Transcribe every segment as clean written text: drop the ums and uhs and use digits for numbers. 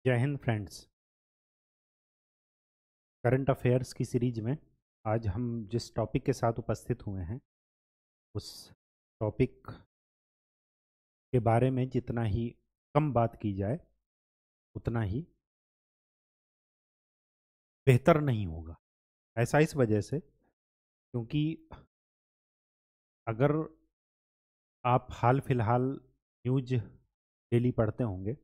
जय Hind friends. Current affairs की series में आज हम जिस टॉपिक के साथ उपस्थित हुए हैं उस टॉपिक के बारे में जितना ही कम बात की जाए उतना ही बेहतर नहीं होगा। ऐसा इस वजह से क्योंकि अगर आप हाल फिलहाल न्यूज डेली पढ़ते होंगे,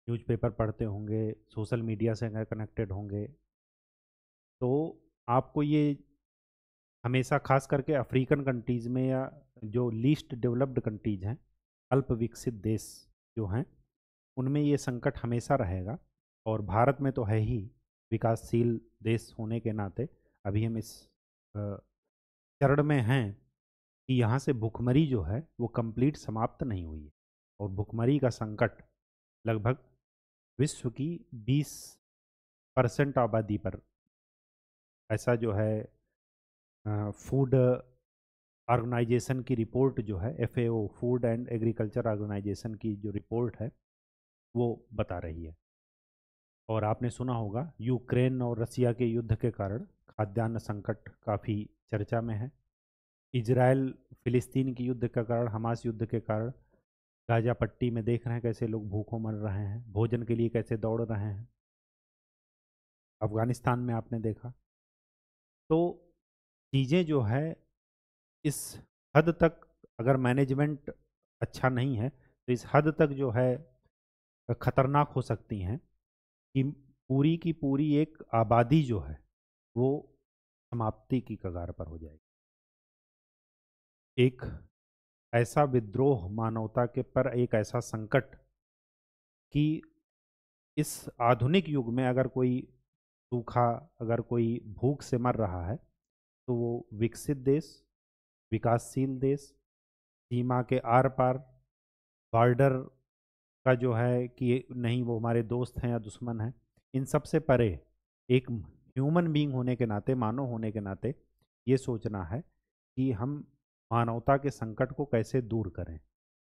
न्यूज़पेपर पढ़ते होंगे, सोशल मीडिया से अगर कनेक्टेड होंगे, तो आपको ये हमेशा खास करके अफ्रीकन कंट्रीज़ में या जो लीस्ट डेवलप्ड कंट्रीज हैं, अल्प विकसित देश जो हैं, उनमें ये संकट हमेशा रहेगा। और भारत में तो है ही, विकासशील देश होने के नाते अभी हम इस अ, चरण में हैं कि यहाँ से भुखमरी जो है वो कंप्लीट समाप्त नहीं हुई है। और भुखमरी का संकट लगभग विश्व की 20% आबादी पर, ऐसा जो है फूड ऑर्गेनाइजेशन की रिपोर्ट जो है, FAO food and agriculture organization की जो रिपोर्ट है वो बता रही है। और आपने सुना होगा यूक्रेन और रसिया के युद्ध के कारण खाद्यान्न संकट काफ़ी चर्चा में है। इजराइल फिलिस्तीन की युद्ध के कारण, हमास युद्ध के कारण गाजा पट्टी में देख रहे हैं कैसे लोग भूखों मर रहे हैं, भोजन के लिए कैसे दौड़ रहे हैं। अफगानिस्तान में आपने देखा। तो चीज़ें जो है इस हद तक, अगर मैनेजमेंट अच्छा नहीं है तो इस हद तक जो है खतरनाक हो सकती हैं कि पूरी की पूरी एक आबादी जो है वो समाप्ति की कगार पर हो जाएगी। एक ऐसा विद्रोह मानवता के पर, एक ऐसा संकट कि इस आधुनिक युग में अगर कोई सूखा, अगर कोई भूख से मर रहा है तो वो विकसित देश, विकासशील देश, सीमा के आर पार, बॉर्डर का जो है कि नहीं वो हमारे दोस्त हैं या दुश्मन हैं, इन सब से परे एक ह्यूमन बीइंग होने के नाते, मानव होने के नाते ये सोचना है कि हम मानवता के संकट को कैसे दूर करें,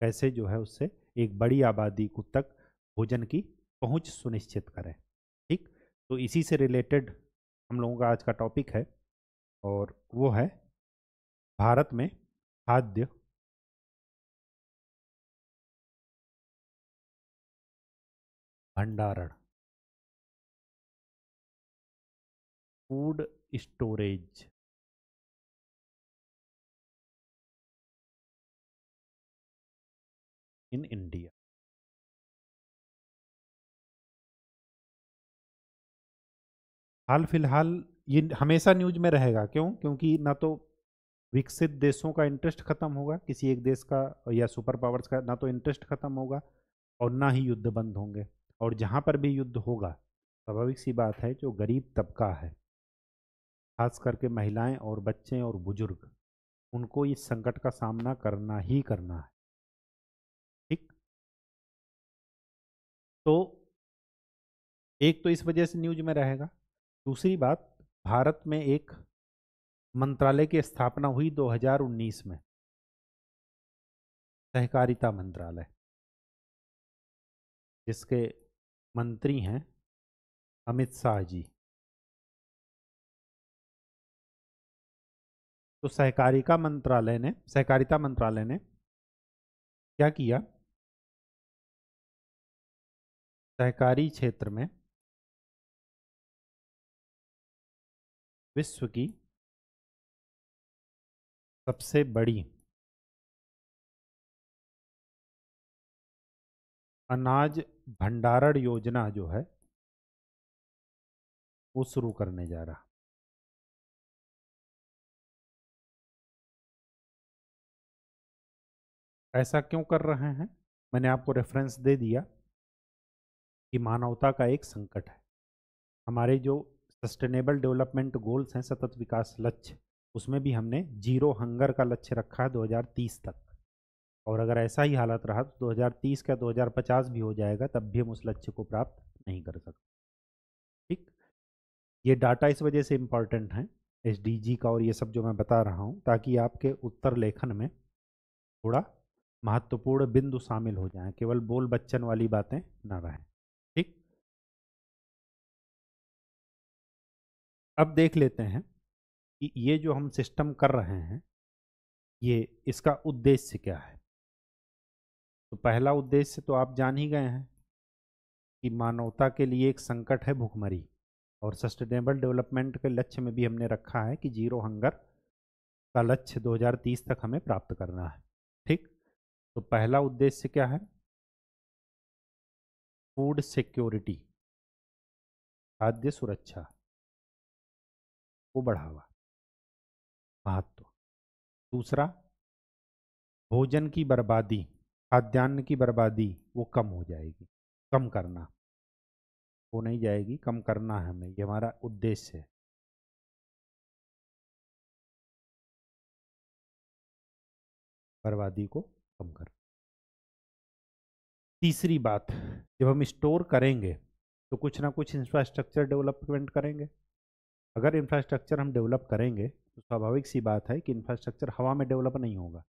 कैसे जो है उससे एक बड़ी आबादी को तक भोजन की पहुंच सुनिश्चित करें। ठीक, तो इसी से रिलेटेड हम लोगों का आज का टॉपिक है और वो है भारत में खाद्य भंडारण, फूड स्टोरेज इन इंडिया। हाल फिलहाल ये हमेशा न्यूज में रहेगा, क्यों? क्योंकि ना तो विकसित देशों का इंटरेस्ट खत्म होगा, किसी एक देश का या सुपर पावर्स का ना तो इंटरेस्ट खत्म होगा और ना ही युद्ध बंद होंगे। और जहाँ पर भी युद्ध होगा, स्वाभाविक सी बात है, जो गरीब तबका है, खास करके महिलाएं और बच्चे और बुजुर्ग, उनको इस संकट का सामना करना ही करना है। ठीक, तो एक तो इस वजह से न्यूज में रहेगा। दूसरी बात, भारत में एक मंत्रालय की स्थापना हुई 2019 में, सहकारिता मंत्रालय, जिसके मंत्री हैं अमित शाह जी। तो सहकारिता मंत्रालय ने क्या किया? सहकारी क्षेत्र में विश्व की सबसे बड़ी अनाज भंडारण योजना जो है वो शुरू करने जा रहा। ऐसा क्यों कर रहे हैं? मैंने आपको रेफरेंस दे दिया कि मानवता का एक संकट है। हमारे जो सस्टेनेबल डेवलपमेंट गोल्स हैं, सतत विकास लक्ष्य, उसमें भी हमने जीरो हंगर का लक्ष्य रखा है 2030 तक। और अगर ऐसा ही हालत रहा तो 2030 का 2050 भी हो जाएगा, तब भी हम उस लक्ष्य को प्राप्त नहीं कर सकते। ठीक, ये डाटा इस वजह से इम्पॉर्टेंट है, SDG का और ये सब जो मैं बता रहा हूँ, ताकि आपके उत्तर लेखन में थोड़ा महत्वपूर्ण बिंदु शामिल हो जाएं, केवल बोल बच्चन वाली बातें ना रहें। अब देख लेते हैं कि ये जो हम सिस्टम कर रहे हैं, ये इसका उद्देश्य क्या है। तो पहला उद्देश्य तो आप जान ही गए हैं कि मानवता के लिए एक संकट है भूखमरी, और सस्टेनेबल डेवलपमेंट के लक्ष्य में भी हमने रखा है कि जीरो हंगर का लक्ष्य 2030 तक हमें प्राप्त करना है। ठीक, तो पहला उद्देश्य क्या है? फूड सिक्योरिटी, खाद्य सुरक्षा को बढ़ावा, महत्व। दूसरा, भोजन की बर्बादी, खाद्यान्न की बर्बादी वो कम हो जाएगी, कम करना, वो नहीं जाएगी, कम करना है हमें, ये हमारा उद्देश्य है। बर्बादी को कम कर। तीसरी बात, जब हम स्टोर करेंगे तो कुछ ना कुछ इंफ्रास्ट्रक्चर डेवलपमेंट करेंगे। अगर इंफ्रास्ट्रक्चर हम डेवलप करेंगे तो स्वाभाविक सी बात है कि इंफ्रास्ट्रक्चर हवा में डेवलप नहीं होगा।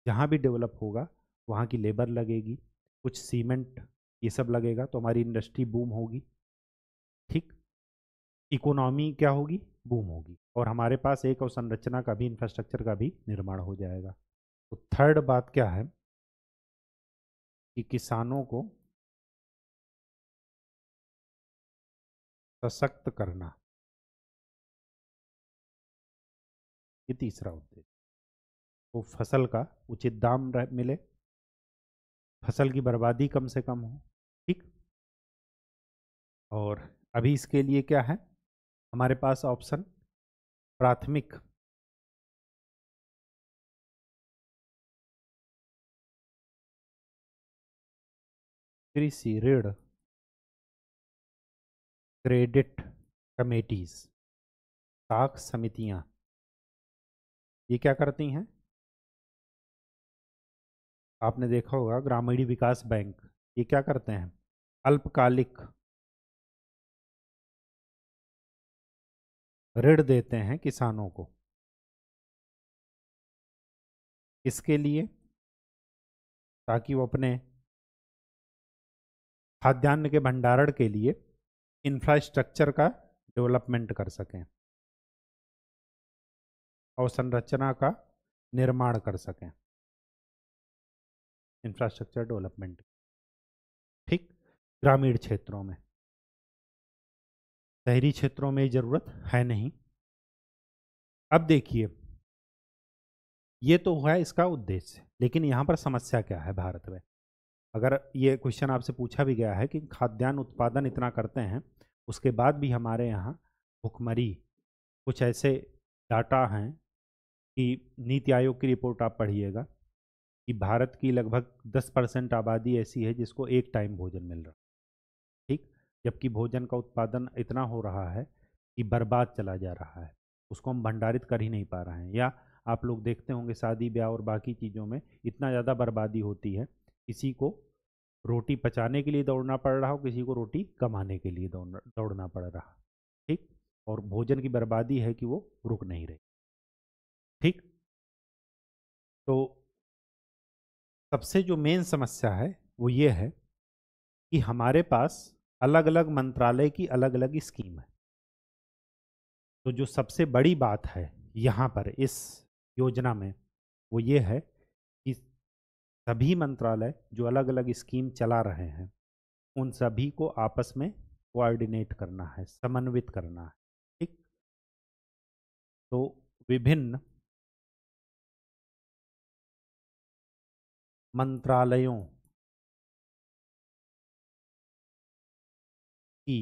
जहाँ भी डेवलप होगा वहाँ की लेबर लगेगी, कुछ सीमेंट ये सब लगेगा, तो हमारी इंडस्ट्री बूम होगी। ठीक, इकोनॉमी क्या होगी? बूम होगी, और हमारे पास एक अवसंरचना का भी, इंफ्रास्ट्रक्चर का भी निर्माण हो जाएगा। तो थर्ड बात क्या है कि किसानों को सशक्त करना, ये तीसरा उद्देश्य। तो फसल का उचित दाम मिले, फसल की बर्बादी कम से कम हो। ठीक, और अभी इसके लिए क्या है हमारे पास ऑप्शन? प्राथमिक कृषि ऋण क्रेडिट कमेटीज, साख समितियां, ये क्या करती हैं? आपने देखा होगा ग्रामीण विकास बैंक, ये क्या करते हैं? अल्पकालिक ऋण देते हैं किसानों को। इसके लिए, ताकि वो अपने खाद्यान्न के भंडारण के लिए इंफ्रास्ट्रक्चर का डेवलपमेंट कर सकें, अवसंरचना का निर्माण कर सकें, इंफ्रास्ट्रक्चर डेवलपमेंट। ठीक, ग्रामीण क्षेत्रों में, शहरी क्षेत्रों में जरूरत है नहीं। अब देखिए, ये तो हुआ इसका उद्देश्य, लेकिन यहाँ पर समस्या क्या है भारत में? अगर ये क्वेश्चन आपसे पूछा भी गया है कि खाद्यान्न उत्पादन इतना करते हैं, उसके बाद भी हमारे यहाँ भुखमरी, कुछ ऐसे डाटा हैं कि नीति आयोग की रिपोर्ट आप पढ़िएगा कि भारत की लगभग 10% आबादी ऐसी है जिसको एक टाइम भोजन मिल रहा है। ठीक, जबकि भोजन का उत्पादन इतना हो रहा है कि बर्बाद चला जा रहा है, उसको हम भंडारित कर ही नहीं पा रहे हैं। या आप लोग देखते होंगे शादी ब्याह और बाकी चीज़ों में इतना ज़्यादा बर्बादी होती है, किसी को रोटी पचाने के लिए दौड़ना पड़ रहा हो, किसी को रोटी कमाने के लिए दौड़ना पड़ रहा। ठीक, और भोजन की बर्बादी है कि वो रुक नहीं रही। ठीक, तो सबसे जो मेन समस्या है वो ये है कि हमारे पास अलग अलग मंत्रालय की अलग अलग स्कीम है। तो जो सबसे बड़ी बात है यहाँ पर इस योजना में वो ये है कि सभी मंत्रालय जो अलग अलग स्कीम चला रहे हैं उन सभी को आपस में कोऑर्डिनेट करना है, समन्वित करना है। ठीक, तो विभिन्न मंत्रालयों की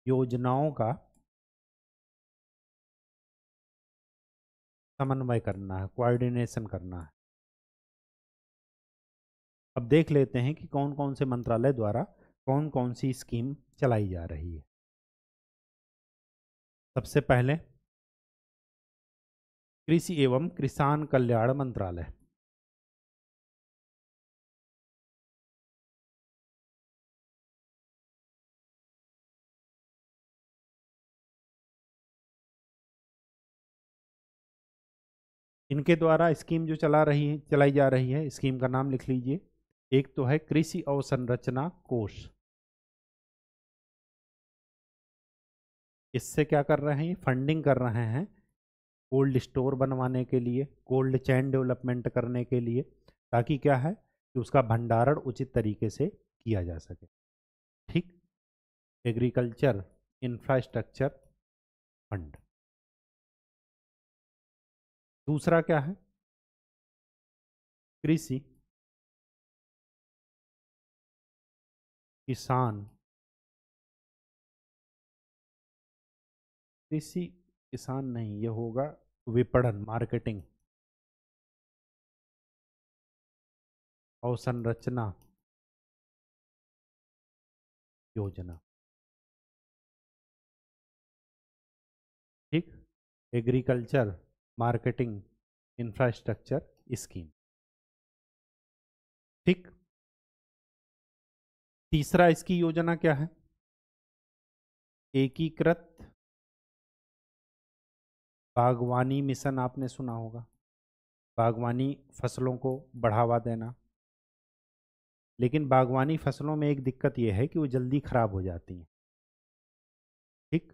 योजनाओं का समन्वय करना है, कोऑर्डिनेशन करना है। अब देख लेते हैं कि कौन कौन से मंत्रालय द्वारा कौन कौन सी स्कीम चलाई जा रही है। सबसे पहले कृषि एवं किसान कल्याण मंत्रालय, इनके द्वारा स्कीम जो चलाई जा रही है, स्कीम का नाम लिख लीजिए। एक तो है कृषि अवसंरचना कोष, इससे क्या कर रहे हैं, फंडिंग कर रहे हैं कोल्ड स्टोर बनवाने के लिए, कोल्ड चेन डेवलपमेंट करने के लिए, ताकि क्या है कि उसका भंडारण उचित तरीके से किया जा सके। ठीक। Agriculture infrastructure fund. दूसरा क्या है, कृषि किसान, कृषि किसान नहीं, ये होगा विपणन मार्केटिंग, अवसंरचना योजना। ठीक। Agriculture marketing infrastructure scheme. ठीक। तीसरा इसकी योजना क्या है, एकीकृत बागवानी मिशन। आपने सुना होगा, बागवानी फसलों को बढ़ावा देना। लेकिन बागवानी फसलों में एक दिक्कत यह है कि वो जल्दी खराब हो जाती हैं। ठीक।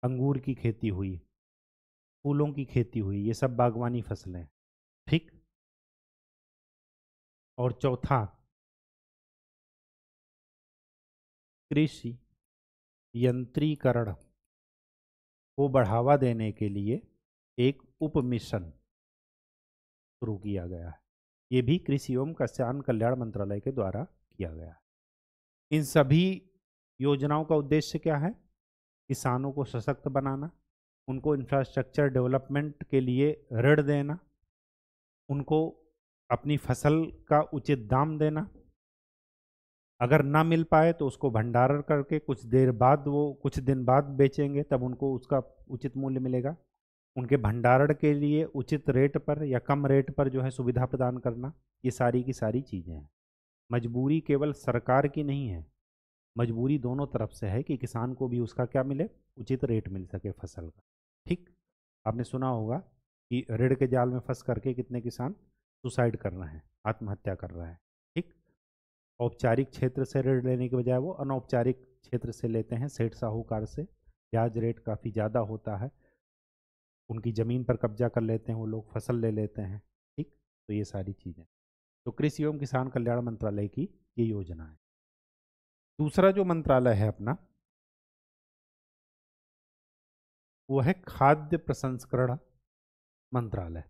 अंगूर की खेती हुई, फूलों की खेती हुई, ये सब बागवानी फसलें। ठीक। और चौथा, कृषि यंत्रीकरण को बढ़ावा देने के लिए एक उप मिशन शुरू किया गया है। ये भी कृषि एवं किसान कल्याण मंत्रालय के द्वारा किया गया है। इन सभी योजनाओं का उद्देश्य क्या है, किसानों को सशक्त बनाना, उनको इंफ्रास्ट्रक्चर डेवलपमेंट के लिए ऋण देना, उनको अपनी फसल का उचित दाम देना, अगर ना मिल पाए तो उसको भंडारण करके कुछ देर बाद, वो कुछ दिन बाद बेचेंगे तब उनको उसका उचित मूल्य मिलेगा। उनके भंडारण के लिए उचित रेट पर या कम रेट पर जो है सुविधा प्रदान करना, ये सारी की सारी चीज़ें हैं। मजबूरी केवल सरकार की नहीं है, मजबूरी दोनों तरफ से है कि किसान को भी उसका क्या मिले, उचित रेट मिल सके फसल का। ठीक। आपने सुना होगा कि ऋण के जाल में फंस करके कितने किसान सुसाइड कर रहे हैं, आत्महत्या कर रहे हैं। ठीक। औपचारिक क्षेत्र से ऋण लेने के बजाय वो अनौपचारिक क्षेत्र से लेते हैं, सेठ साहूकार से। ब्याज रेट काफ़ी ज़्यादा होता है, उनकी ज़मीन पर कब्जा कर लेते हैं वो लोग, फसल ले लेते हैं। ठीक। तो ये सारी चीज़ें, तो कृषि एवं किसान कल्याण मंत्रालय की ये योजना है। दूसरा जो मंत्रालय है अपना, वो है खाद्य प्रसंस्करण मंत्रालय।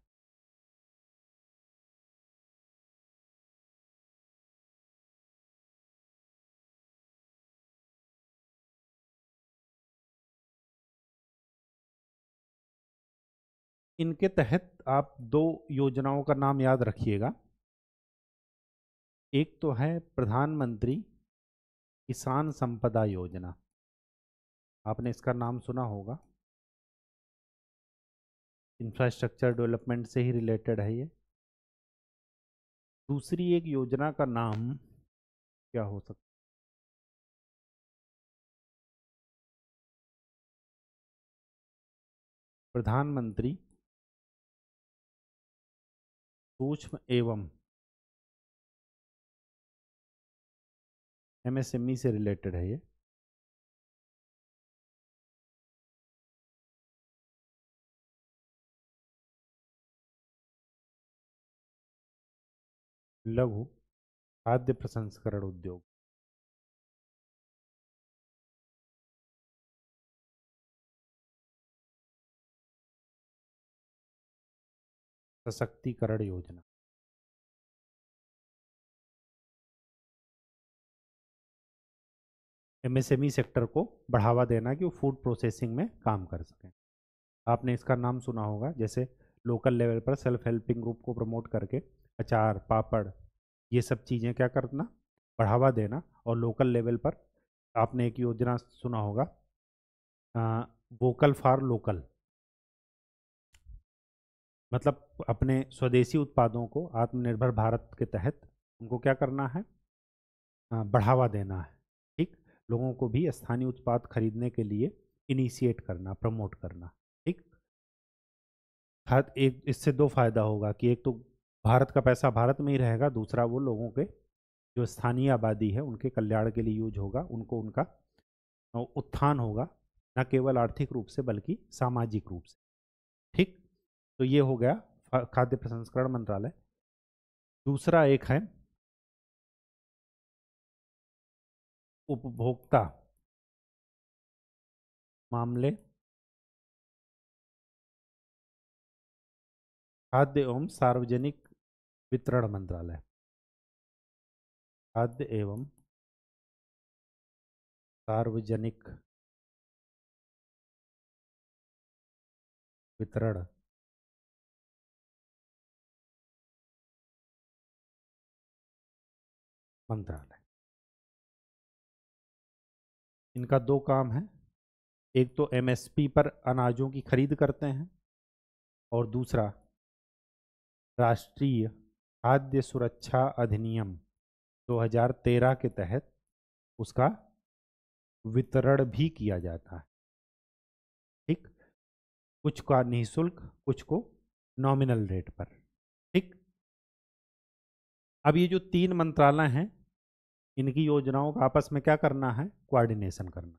इनके तहत आप दो योजनाओं का नाम याद रखिएगा। एक तो है प्रधानमंत्री किसान संपदा योजना, आपने इसका नाम सुना होगा, इंफ्रास्ट्रक्चर डेवलपमेंट से ही रिलेटेड है ये। दूसरी एक योजना का नाम क्या हो सकता, प्रधानमंत्री सूक्ष्म एवं एमएसएमई से रिलेटेड है ये। लघु खाद्य प्रसंस्करण उद्योग। सशक्तिकरण योजना। एमएसएमई सेक्टर को बढ़ावा देना कि वो फूड प्रोसेसिंग में काम कर सकें। आपने इसका नाम सुना होगा, जैसे लोकल लेवल पर सेल्फ हेल्पिंग ग्रुप को प्रमोट करके अचार पापड़ ये सब चीज़ें क्या करना, बढ़ावा देना। और लोकल लेवल पर आपने एक योजना सुना होगा, वोकल फॉर लोकल, मतलब अपने स्वदेशी उत्पादों को आत्मनिर्भर भारत के तहत उनको क्या करना है, बढ़ावा देना है। ठीक। लोगों को भी स्थानीय उत्पाद खरीदने के लिए इनिशिएट करना, प्रमोट करना। ठीक। हर एक इससे दो फायदा होगा कि एक तो भारत का पैसा भारत में ही रहेगा, दूसरा वो लोगों के जो स्थानीय आबादी है उनके कल्याण के लिए यूज होगा, उनको उनका उत्थान होगा, न केवल आर्थिक रूप से बल्कि सामाजिक रूप से। ठीक, तो ये हो गया खाद्य प्रसंस्करण मंत्रालय। दूसरा एक है उपभोक्ता मामले, खाद्य एवं सार्वजनिक वितरण मंत्रालय। खाद्य एवं सार्वजनिक वितरण मंत्रालय। इनका दो काम है, एक तो एमएसपी पर अनाजों की खरीद करते हैं और दूसरा राष्ट्रीय खाद्य सुरक्षा अधिनियम 2013 के तहत उसका वितरण भी किया जाता है। ठीक, कुछ का निःशुल्क, कुछ को नॉमिनल रेट पर। ठीक, अब ये जो तीन मंत्रालय हैं, इनकी योजनाओं का आपस में क्या करना है, कोऑर्डिनेशन करना।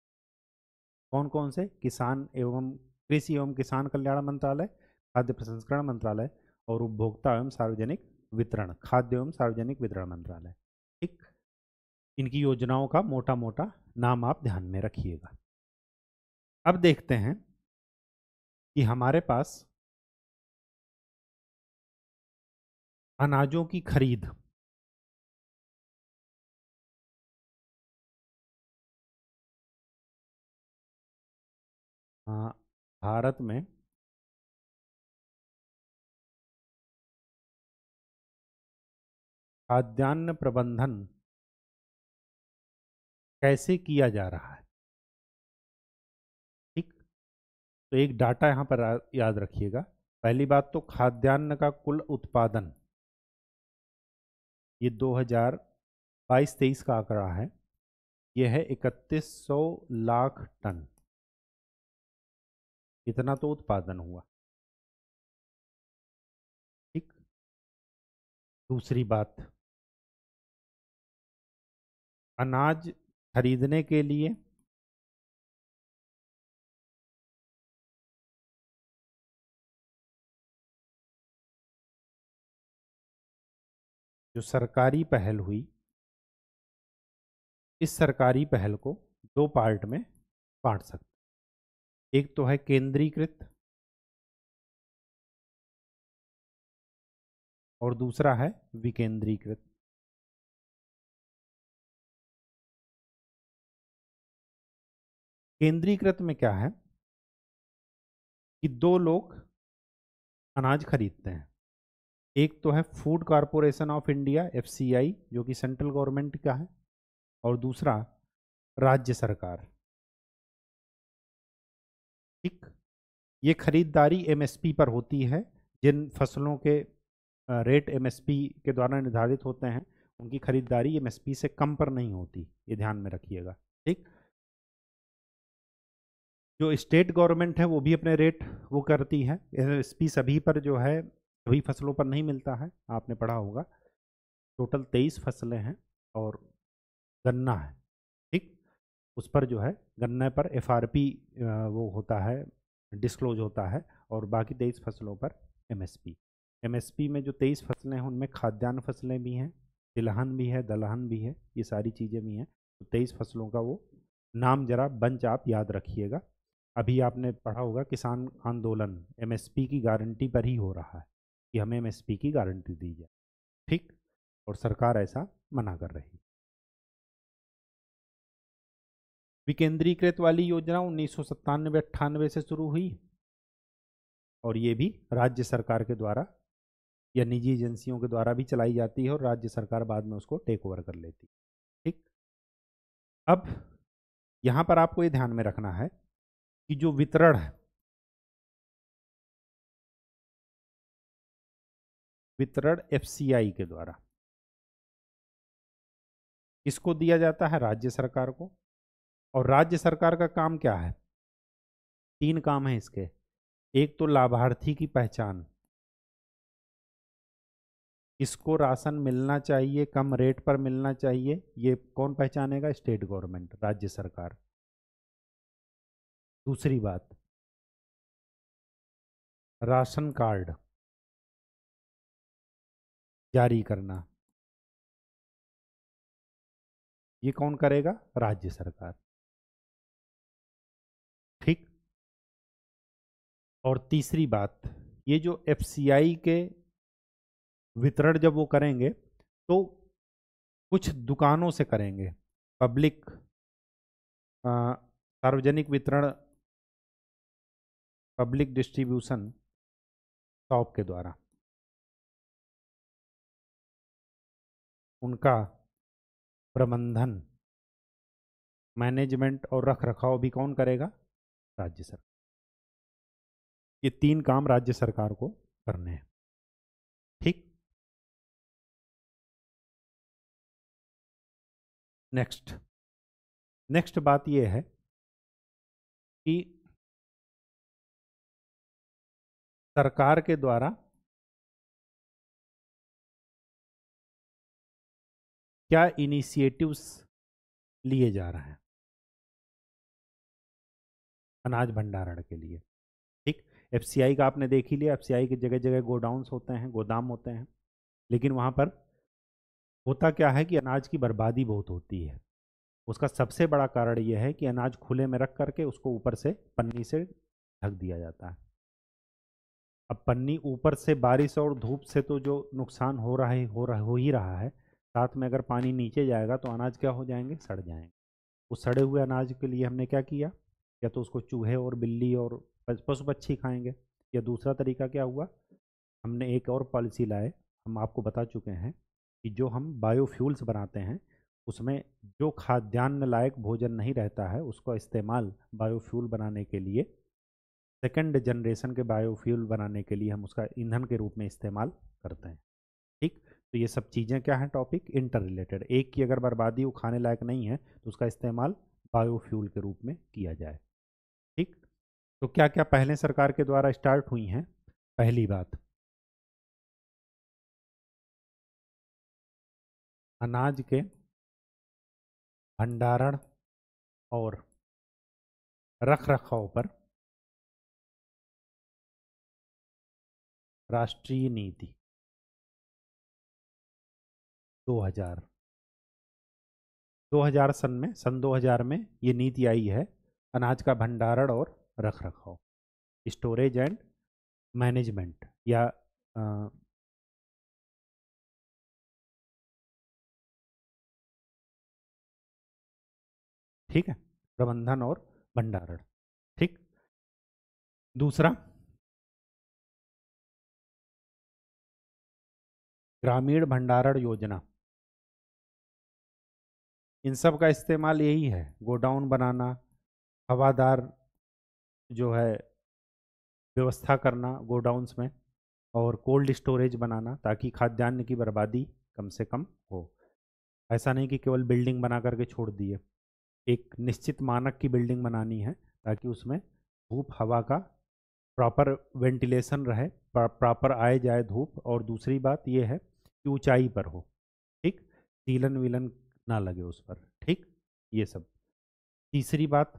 कौन कौन से, किसान एवं कृषि एवं किसान कल्याण मंत्रालय, खाद्य प्रसंस्करण मंत्रालय और उपभोक्ता एवं सार्वजनिक वितरण, खाद्य एवं सार्वजनिक वितरण मंत्रालय। ठीक, इनकी योजनाओं का मोटा मोटा नाम आप ध्यान में रखिएगा। अब देखते हैं कि हमारे पास अनाजों की खरीद भारत में खाद्यान्न प्रबंधन कैसे किया जा रहा है। ठीक, तो एक डाटा यहाँ पर याद रखिएगा। पहली बात तो खाद्यान्न का कुल उत्पादन, ये 2022-23 का आंकड़ा है, यह है 3100 लाख टन। इतना तो उत्पादन हुआ। ठीक, दूसरी बात, अनाज खरीदने के लिए जो सरकारी पहल हुई, इस सरकारी पहल को दो पार्ट में बांट सकते। एक तो है केंद्रीकृत और दूसरा है विकेंद्रीकृत। केंद्रीकृत में क्या है कि दो लोग अनाज खरीदते हैं। एक तो है food corporation of India, FCI, जो कि सेंट्रल गवर्नमेंट का है, और दूसरा राज्य सरकार। ठीक, ये खरीदारी एमएसपी पर होती है। जिन फसलों के रेट एमएसपी के द्वारा निर्धारित होते हैं, उनकी खरीदारी एमएसपी से कम पर नहीं होती, ये ध्यान में रखिएगा। ठीक, जो स्टेट गवर्नमेंट है वो भी अपने रेट वो करती है। एमएसपी सभी पर जो है, सभी फसलों पर नहीं मिलता है, आपने पढ़ा होगा। टोटल 23 फसलें हैं और गन्ना है। ठीक, उस पर जो है गन्ने पर एफआरपी वो होता है, डिस्क्लोज होता है, और बाकी 23 फसलों पर एमएसपी। एमएसपी में जो 23 फसलें हैं उनमें खाद्यान्न फसलें भी हैं, तिलहन भी है, दलहन भी है, ये सारी चीज़ें भी हैं। तो 23 फसलों का वो नाम जरा बंच आप याद रखिएगा। अभी आपने पढ़ा होगा किसान आंदोलन एमएसपी की गारंटी पर ही हो रहा है कि हमें एमएसपी की गारंटी दी जाए। ठीक, और सरकार ऐसा मना कर रही। विकेंद्रीकृत वाली योजना 1997-98 से शुरू हुई और ये भी राज्य सरकार के द्वारा या निजी एजेंसियों के द्वारा भी चलाई जाती है और राज्य सरकार बाद में उसको टेक ओवर कर लेती। ठीक, अब यहाँ पर आपको ये ध्यान में रखना है कि जो वितरण है, वितरण एफसीआई के द्वारा किसको दिया जाता है, राज्य सरकार को। और राज्य सरकार का काम क्या है, तीन काम है इसके। एक तो लाभार्थी की पहचान, किसको राशन मिलना चाहिए, कम रेट पर मिलना चाहिए, ये कौन पहचानेगा, स्टेट गवर्नमेंट, राज्य सरकार। दूसरी बात, राशन कार्ड जारी करना, ये कौन करेगा? राज्य सरकार। ठीक। और तीसरी बात, ये जो एफसीआई के वितरण जब वो करेंगे तो कुछ दुकानों से करेंगे, पब्लिक सार्वजनिक वितरण, पब्लिक डिस्ट्रीब्यूशन शॉप के द्वारा उनका प्रबंधन, मैनेजमेंट और रख रखाव भी कौन करेगा? राज्य सरकार। ये 3 काम राज्य सरकार को करने हैं। ठीक। नेक्स्ट नेक्स्ट बात ये है कि सरकार के द्वारा क्या इनिशिएटिव्स लिए जा रहे हैं अनाज भंडारण के लिए। ठीक। एफसीआई का आपने देख ही लिया, एफसीआई की जगह जगह गोडाउन्स होते हैं, गोदाम होते हैं, लेकिन वहाँ पर होता क्या है कि अनाज की बर्बादी बहुत होती है। उसका सबसे बड़ा कारण यह है कि अनाज खुले में रख करके उसको ऊपर से पन्नी से ढक दिया जाता है। अब पन्नी ऊपर से बारिश और धूप से तो जो नुकसान हो ही रहा है, साथ में अगर पानी नीचे जाएगा तो अनाज क्या हो जाएंगे? सड़ जाएंगे। उस सड़े हुए अनाज के लिए हमने क्या किया? या तो उसको चूहे और बिल्ली और पशु पक्षी खाएंगे, या दूसरा तरीका क्या हुआ, हमने एक और पॉलिसी लाए। हम आपको बता चुके हैं कि जो हम बायोफ्यूल्स बनाते हैं उसमें जो खाद्यान्न लायक भोजन नहीं रहता है उसका इस्तेमाल बायोफ्यूल बनाने के लिए, सेकंड जनरेशन के बायोफ्यूल बनाने के लिए हम उसका ईंधन के रूप में इस्तेमाल करते हैं। ठीक। तो ये सब चीज़ें क्या हैं? Topic inter related. एक की अगर बर्बादी वो खाने लायक नहीं है तो उसका इस्तेमाल बायोफ्यूल के रूप में किया जाए। ठीक। तो क्या क्या पहले सरकार के द्वारा स्टार्ट हुई हैं? पहली बात, अनाज के भंडारण और रख रखाव पर राष्ट्रीय नीति 2000 2000 सन 2000 में ये नीति आई है, अनाज का भंडारण और रख रखाव, स्टोरेज एंड मैनेजमेंट, या ठीक है, प्रबंधन और भंडारण। ठीक। दूसरा, ग्रामीण भंडारण योजना। इन सब का इस्तेमाल यही है, गोडाउन बनाना, हवादार जो है व्यवस्था करना गोडाउन्स में, और कोल्ड स्टोरेज बनाना ताकि खाद्यान्न की बर्बादी कम से कम हो। ऐसा नहीं कि केवल बिल्डिंग बना करके छोड़ दिए, एक निश्चित मानक की बिल्डिंग बनानी है ताकि उसमें धूप हवा का प्रॉपर वेंटिलेशन रहे, प्रॉपर आए जाए धूप, और दूसरी बात यह है कि ऊंचाई पर हो। ठीक। सीलन विलन ना लगे उस पर। ठीक। ये सब। तीसरी बात,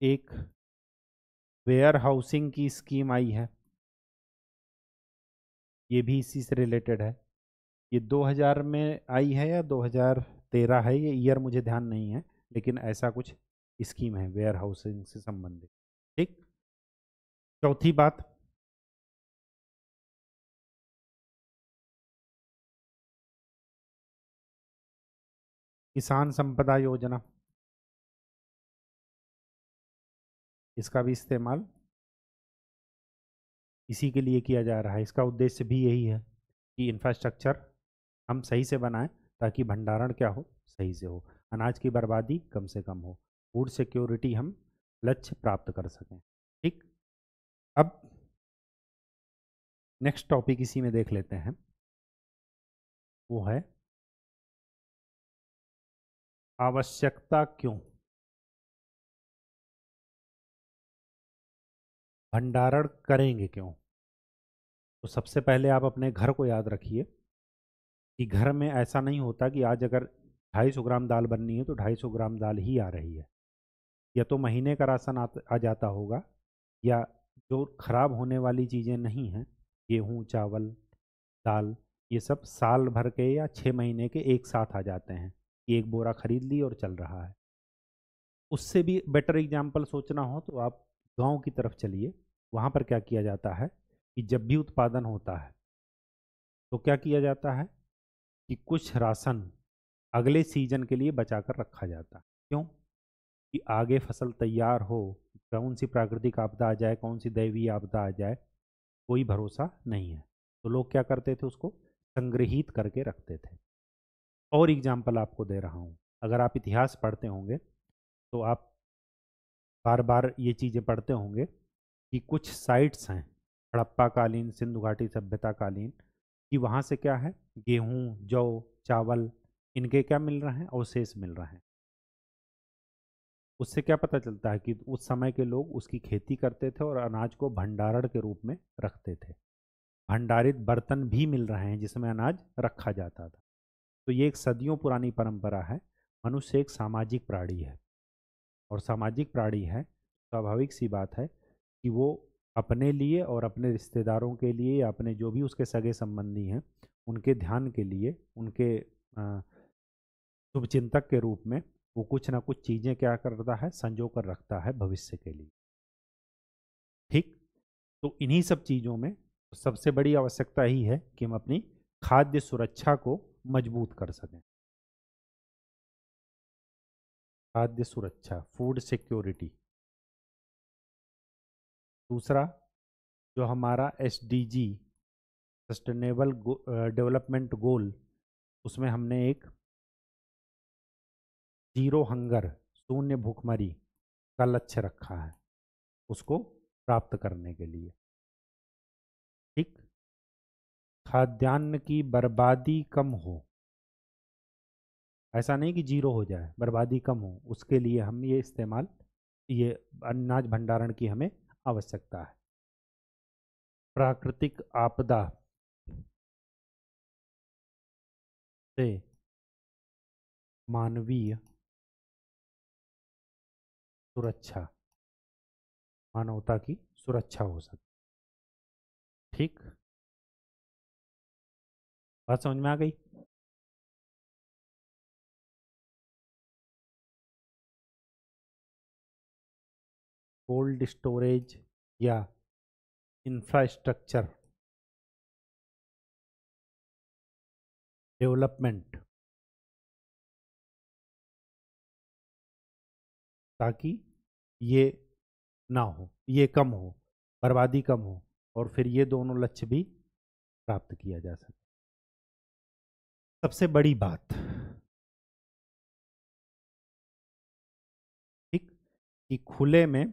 एक वेयर हाउसिंग की स्कीम आई है, ये भी इसी से रिलेटेड है। ये 2000 में आई है या 2013 है, ये ईयर मुझे ध्यान नहीं है, लेकिन ऐसा कुछ स्कीम है वेयर हाउसिंग से संबंधित। ठीक। चौथी बात, किसान संपदा योजना, इसका भी इस्तेमाल इसी के लिए किया जा रहा है। इसका उद्देश्य भी यही है कि इंफ्रास्ट्रक्चर हम सही से बनाएं ताकि भंडारण क्या हो? सही से हो, अनाज की बर्बादी कम से कम हो, फूड सिक्योरिटी हम लक्ष्य प्राप्त कर सकें। ठीक। अब नेक्स्ट टॉपिक इसी में देख लेते हैं, वो है आवश्यकता क्यों, भंडारण करेंगे क्यों। तो सबसे पहले आप अपने घर को याद रखिए कि घर में ऐसा नहीं होता कि आज अगर 250 ग्राम दाल बननी है तो 250 ग्राम दाल ही आ रही है। या तो महीने का राशन आ जाता होगा, या जो खराब होने वाली चीज़ें नहीं हैं, गेहूँ, चावल, दाल, ये सब साल भर के या 6 महीने के एक साथ आ जाते हैं कि एक बोरा खरीद ली और चल रहा है। उससे भी बेटर एग्जाम्पल सोचना हो तो आप गांव की तरफ चलिए। वहाँ पर क्या किया जाता है कि जब भी उत्पादन होता है तो क्या किया जाता है कि कुछ राशन अगले सीजन के लिए बचा कर रखा जाता है। क्यों? कि आगे फसल तैयार हो, कौन सी प्राकृतिक आपदा आ जाए, कौन सी दैवीय आपदा आ जाए, कोई भरोसा नहीं है। तो लोग क्या करते थे, उसको संग्रहित करके रखते थे। और एग्जाम्पल आपको दे रहा हूँ, अगर आप इतिहास पढ़ते होंगे तो आप बार बार ये चीज़ें पढ़ते होंगे कि कुछ साइट्स हैं हड़प्पा कालीन, सिंधु घाटी सभ्यता कालीन, कि वहाँ से क्या है, गेहूँ, जौ, चावल, इनके क्या मिल रहे हैं, अवशेष मिल रहे हैं। उससे क्या पता चलता है कि उस समय के लोग उसकी खेती करते थे और अनाज को भंडारण के रूप में रखते थे। भंडारित बर्तन भी मिल रहे हैं जिसमें अनाज रखा जाता था। तो ये एक सदियों पुरानी परंपरा है। मनुष्य एक सामाजिक प्राणी है, और सामाजिक प्राणी है, स्वाभाविक सी बात है कि वो अपने लिए और अपने रिश्तेदारों के लिए या अपने जो भी उसके सगे संबंधी हैं उनके ध्यान के लिए, उनके शुभचिंतक के रूप में वो कुछ ना कुछ चीज़ें क्या करता है, संजो कर रखता है भविष्य के लिए। ठीक। तो इन्हीं सब चीज़ों में सबसे बड़ी आवश्यकता ही है कि हम अपनी खाद्य सुरक्षा को मजबूत कर सकें। खाद्य सुरक्षा, फूड सिक्योरिटी। दूसरा, जो हमारा SDG, सस्टेनेबल डेवलपमेंट गोल, उसमें हमने एक जीरो हंगर, शून्य भूखमरी का लक्ष्य रखा है उसको प्राप्त करने के लिए। ठीक। खाद्यान्न की बर्बादी कम हो, ऐसा नहीं कि जीरो हो जाए, बर्बादी कम हो, उसके लिए हम ये इस्तेमाल, ये अनाज भंडारण की हमें आवश्यकता है। प्राकृतिक आपदा से मानवीय सुरक्षा, मानवता की सुरक्षा हो सके। ठीक। बात समझ में आ गई? कोल्ड स्टोरेज या इंफ्रास्ट्रक्चर डेवलपमेंट, ताकि ये ना हो, ये कम हो, बर्बादी कम हो, और फिर ये दोनों लक्ष्य भी प्राप्त किया जा सके। सबसे बड़ी बात, ठीक, कि खुले में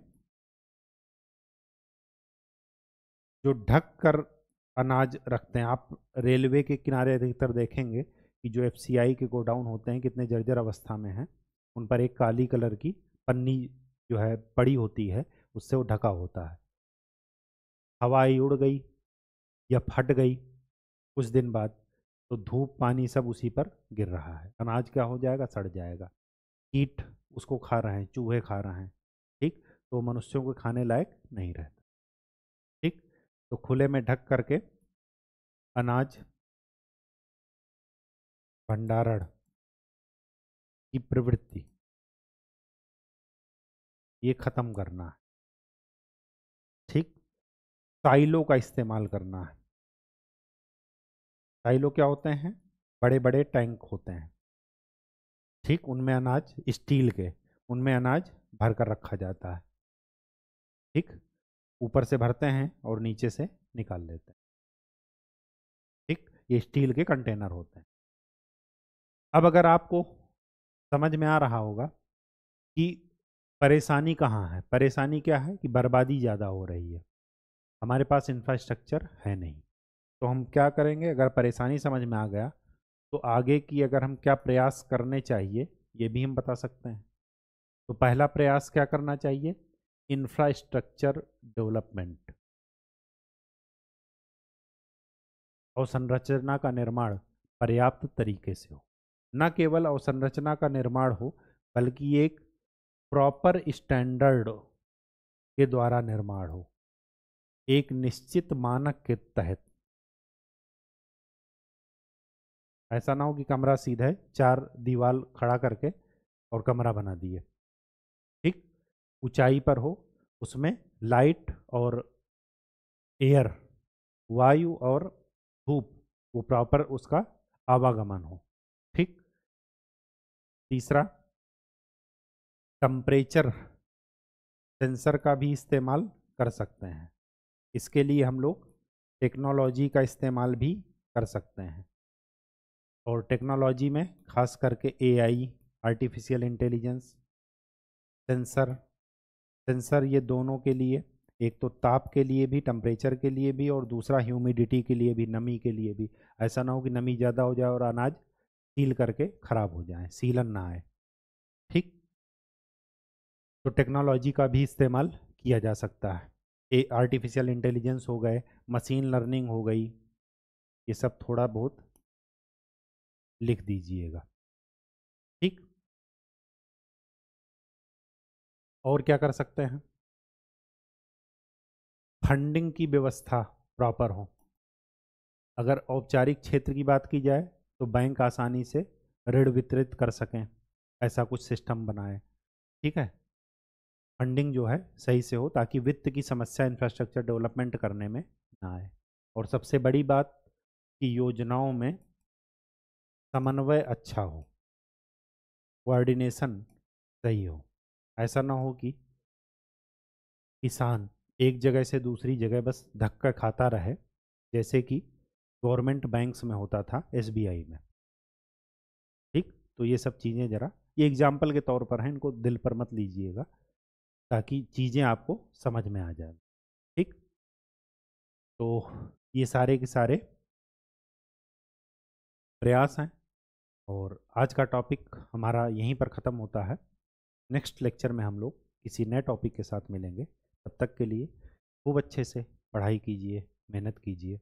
जो ढक कर अनाज रखते हैं, आप रेलवे के किनारे अधिकतर देखेंगे कि जो FCI के गोडाउन होते हैं कितने जर्जर अवस्था में हैं, उन पर एक काली कलर की पन्नी जो है पड़ी होती है, उससे वो ढका होता है। हवाई उड़ गई या फट गई कुछ दिन बाद, तो धूप पानी सब उसी पर गिर रहा है, अनाज क्या हो जाएगा, सड़ जाएगा। कीट उसको खा रहे हैं, चूहे खा रहे हैं। ठीक। तो मनुष्यों को खाने लायक नहीं रहता। ठीक। तो खुले में ढक करके अनाज भंडारण की प्रवृत्ति, ये खत्म करना है। ठीक। साइलो का इस्तेमाल करना है। साइलो क्या होते हैं? बड़े बड़े टैंक होते हैं। ठीक। उनमें अनाज, स्टील के, उनमें अनाज भर कर रखा जाता है। ठीक। ऊपर से भरते हैं और नीचे से निकाल लेते हैं। ठीक। ये स्टील के कंटेनर होते हैं। अब अगर आपको समझ में आ रहा होगा कि परेशानी कहाँ है, परेशानी क्या है, कि बर्बादी ज़्यादा हो रही है, हमारे पास इंफ्रास्ट्रक्चर है नहीं। तो हम क्या करेंगे, अगर परेशानी समझ में आ गया तो आगे की अगर हम क्या प्रयास करने चाहिए ये भी हम बता सकते हैं। तो पहला प्रयास क्या करना चाहिए? इंफ्रास्ट्रक्चर डेवलपमेंट, और संरचना का निर्माण पर्याप्त तरीके से हो। न केवल अवसंरचना का निर्माण हो बल्कि एक प्रॉपर स्टैंडर्ड के द्वारा निर्माण हो, एक निश्चित मानक के तहत। ऐसा ना हो कि कमरा सीधा है, चार दीवार खड़ा करके और कमरा बना दिए। ठीक, ऊंचाई पर हो, उसमें लाइट और एयर, वायु और धूप, वो प्रॉपर उसका आवागमन हो। ठीक, तीसरा, टेम्परेचर सेंसर का भी इस्तेमाल कर सकते हैं। इसके लिए हम लोग टेक्नोलॉजी का इस्तेमाल भी कर सकते हैं, और टेक्नोलॉजी में खास करके AI, artificial intelligence, sensor. Sensor ये दोनों के लिए, एक तो ताप के लिए भी, टेम्परेचर के लिए भी, और दूसरा ह्यूमिडिटी के लिए भी, नमी के लिए भी। ऐसा ना हो कि नमी ज़्यादा हो जाए और अनाज सील करके खराब हो जाए, सीलन ना आए। ठीक, तो टेक्नोलॉजी का भी इस्तेमाल किया जा सकता है। आर्टिफिशियल इंटेलिजेंस हो गए, मशीन लर्निंग हो गई, ये सब थोड़ा बहुत लिख दीजिएगा। ठीक, और क्या कर सकते हैं? फंडिंग की व्यवस्था प्रॉपर हो। अगर औपचारिक क्षेत्र की बात की जाए तो बैंक आसानी से ऋण वितरित कर सकें, ऐसा कुछ सिस्टम बनाए। ठीक है, फंडिंग जो है सही से हो ताकि वित्त की समस्या इंफ्रास्ट्रक्चर डेवलपमेंट करने में ना आए। और सबसे बड़ी बात कि योजनाओं में समन्वय अच्छा हो, कोऑर्डिनेशन सही हो। ऐसा ना हो कि किसान एक जगह से दूसरी जगह बस धक्का खाता रहे, जैसे कि गवर्नमेंट बैंक्स में होता था, एसबीआई में। ठीक, तो ये सब चीज़ें ज़रा, ये एग्जाम्पल के तौर पर हैं, इनको दिल पर मत लीजिएगा, ताकि चीज़ें आपको समझ में आ जाए। ठीक, तो ये सारे के सारे प्रयास हैं, और आज का टॉपिक हमारा यहीं पर ख़त्म होता है। नेक्स्ट लेक्चर में हम लोग किसी नए टॉपिक के साथ मिलेंगे। तब तक के लिए खूब अच्छे से पढ़ाई कीजिए, मेहनत कीजिए।